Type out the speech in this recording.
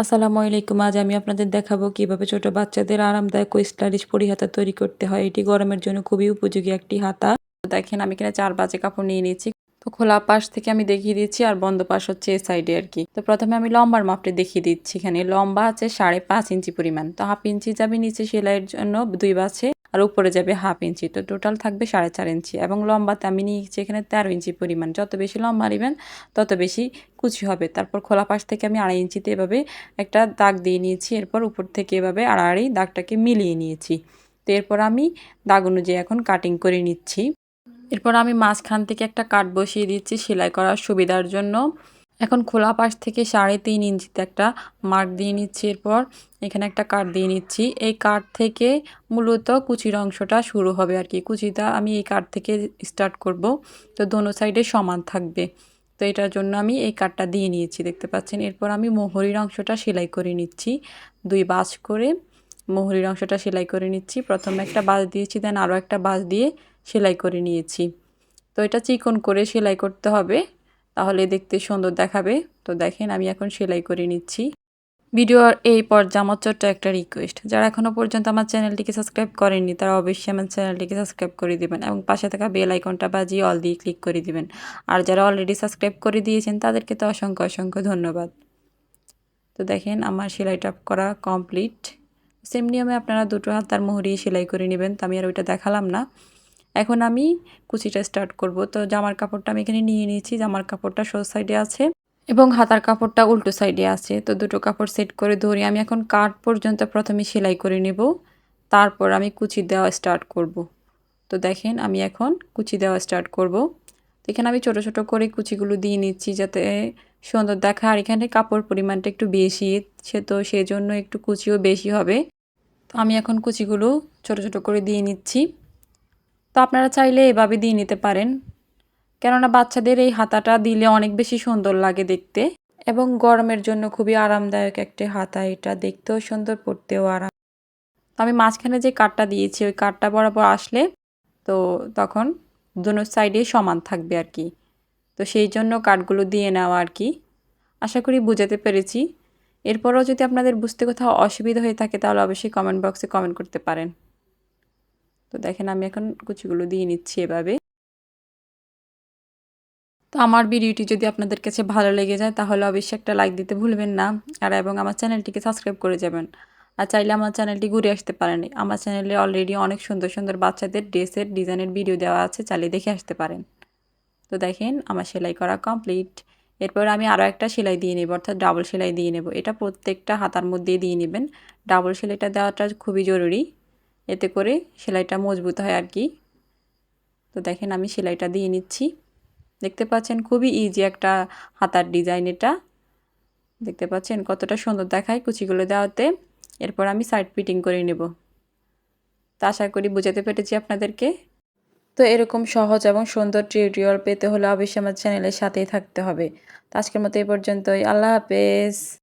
আসসালামু আলাইকুম। আজ আমি আপনাদের দেখাবো কিভাবে ছোট বাচ্চাদের আরামদায়ক ও স্টাইলিশ পরি-হাতা তৈরি করতে হয়। এটি গরমের জন্য খুবই উপযোগী একটি হাতা। তো দেখেন আমি এখানে ৪ বাজে কাপড় নিয়ে নিয়েছি। তো খোলা পাশ থেকে আমি দেখিয়ে দিচ্ছি আর বন্ধ পাশ হচ্ছে এই সাইডে আরকি। তো প্রথমে আমি লম্বার মাপটা দেখিয়ে দিচ্ছি। এখানে লম্বা আছে ৫.৫ ইঞ্চি পরিমাণ। তো 1/2 ইঞ্চি যাবে নিচে সেলাইয়ের জন্য ২ বাছে আর উপরে যাবে 1/2 ইঞ্চি। তো টোটাল থাকবে ৪.৫ ইঞ্চি এবং লম্বাতে আমি নিয়েছি এখানে ১৩ ইঞ্চি পরিমাণ। যত বেশি লম্বা নিবেন তত বেশি কুচি হবে। তারপর খোলা পাশ থেকে আমি ২.৫ ইঞ্চিতে এভাবে একটা দাগ দিয়ে নিয়েছি। এরপর উপর থেকে এভাবে আড়াআড়ি দাগটাকে মিলিয়ে নিয়েছি। তো এরপর আমি দাগ অনুযায়ী এখন কাটিং করে নিচ্ছি। এরপর আমি মাঝখান থেকে একটা কাট বসিয়ে দিচ্ছি সেলাই করার সুবিধার জন্য। এখন খোলা পাশ থেকে ৩.৫ ইঞ্চিতে একটা মার্ক দিয়ে নিচ্ছি। এরপর এখানে একটা কাট দিয়ে নিচ্ছি। এই কাট থেকে মূলত কুচির অংশটা শুরু হবে আর কি। কুচিটা আমি এই কাট থেকে স্টার্ট করব। তো দোনো সাইডে সমান থাকবে। তো এটার জন্য আমি এই কাটটা দিয়ে নিয়েছি দেখতে পাচ্ছেন। এরপর আমি মোহরির অংশটা সেলাই করে নিচ্ছি। ২ ভাঁজ করে মোহরির অংশটা সেলাই করে নিচ্ছি। প্রথমে একটা ভাঁজ দিয়েছি, দেন আরও একটা ভাঁজ দিয়ে সেলাই করে নিয়েছি। তো এটা চিকন করে সেলাই করতে হবে, তাহলে দেখতে সুন্দর দেখাবে। তো দেখেন আমি এখন সেলাই করে নিচ্ছি। ভিডিওর এই পর্যায়ে আমার ছোট্ট একটা রিকোয়েস্ট, যারা এখনও পর্যন্ত আমার চ্যানেলটিকে সাবস্ক্রাইব করেননি তারা অবশ্যই আমার চ্যানেলটিকে সাবস্ক্রাইব করে দিবেন এবং পাশে থাকা বেল আইকনটা বাজিয়ে অল দিয়ে ক্লিক করে দিবেন। আর যারা অলরেডি সাবস্ক্রাইব করে দিয়েছেন তাদেরকে তো অসংখ্য অসংখ্য ধন্যবাদ। তো দেখেন আমার সেলাইটা করা কমপ্লিট। সেম নিয়মে আপনারা দুটো হাতার মোহরি সেলাই করে নেবেন। তো আমি আর ওইটা দেখালাম না। এখন আমি কুচিটা স্টার্ট করব। তো জামার কাপড়টা আমি এখানে নিয়ে নিয়েছি। জামার কাপড়টা সোজা সাইডে আছে এবং হাতার কাপড়টা উল্টো সাইডে আছে। তো দুটো কাপড় সেট করে ধরে আমি এখন কাট পর্যন্ত প্রথমে সেলাই করে নেব, তারপর আমি কুচি দেওয়া স্টার্ট করব। তো দেখেন আমি এখন কুচি দেওয়া স্টার্ট করব। তো এখানে আমি ছোট ছোট করে কুচিগুলো দিয়ে নিচ্ছি যাতে সুন্দর দেখা। আর এখানে কাপড় পরিমাণটা একটু বেশি, তো সেজন্য একটু কুচিও বেশি হবে। তো আমি এখন কুচিগুলো ছোট ছোট করে দিয়ে নিচ্ছি। তো আপনারা চাইলে এভাবে দিয়ে নিতে পারেন, কেননা বাচ্চাদের এই হাতাটা দিলে অনেক বেশি সুন্দর লাগে দেখতে এবং গরমের জন্য খুবই আরামদায়ক একটি হাতা। এটা দেখতেও সুন্দর, পরতেও আরাম। তো আমি মাঝখানে যে কাটটা দিয়েছি ওই কাটটা বরাবর আসলে তো তখন দুনো সাইডে সমান থাকবে আর কি। তো সেই জন্য কাটগুলো দিয়ে নেওয়া আর কি। আশা করি বুঝাতে পেরেছি। এরপরও যদি আপনাদের বুঝতে কোথাও অসুবিধা হয়ে থাকে তাহলে অবশ্যই কমেন্ট বক্সে কমেন্ট করতে পারেন। তো দেখেন আমি এখন কুচিগুলো দিয়ে নিচ্ছি এভাবে। তো আমার ভিডিওটি যদি আপনাদের কাছে ভালো লেগে যায় তাহলে অবশ্যই একটা লাইক দিতে ভুলবেন না আর এবং আমার চ্যানেলটিকে সাবস্ক্রাইব করে যাবেন। আর চাইলে আমার চ্যানেলটি ঘুরে আসতে পারেন। আমার চ্যানেলে অলরেডি অনেক সুন্দর সুন্দর বাচ্চাদের ড্রেসের ডিজাইনের ভিডিও দেওয়া আছে, চাইলে দেখে আসতে পারেন। তো দেখেন আমার সেলাই করা কমপ্লিট। এরপর আমি আরও একটা সেলাই দিয়ে নেব, অর্থাৎ ডাবল সেলাই দিয়ে নেব। এটা প্রত্যেকটা হাতার মধ্যে দিয়ে নেবেন। ডাবল সেলাইটা দেওয়াটা খুবই জরুরি, এতে করে সেলাইটা মজবুত হয় আর কি। তো দেখেন আমি সেলাইটা দিয়ে নিচ্ছি। দেখতে পাচ্ছেন খুবই ইজি একটা হাতার ডিজাইন। এটা দেখতে পাচ্ছেন কতটা সুন্দর দেখায় কুচিগুলো দেওয়াতে। এরপর আমি সাইড ফিটিং করে নেব। তো আশা করি বোঝাতে পেরেছি আপনাদেরকে। তো এরকম সহজ এবং সুন্দর টিউটোরিয়াল পেতে হলে অবশ্যই আমার চ্যানেলের সাথেই থাকতে হবে। তো আজকের মতো এই পর্যন্তই। আল্লাহ হাফেজ।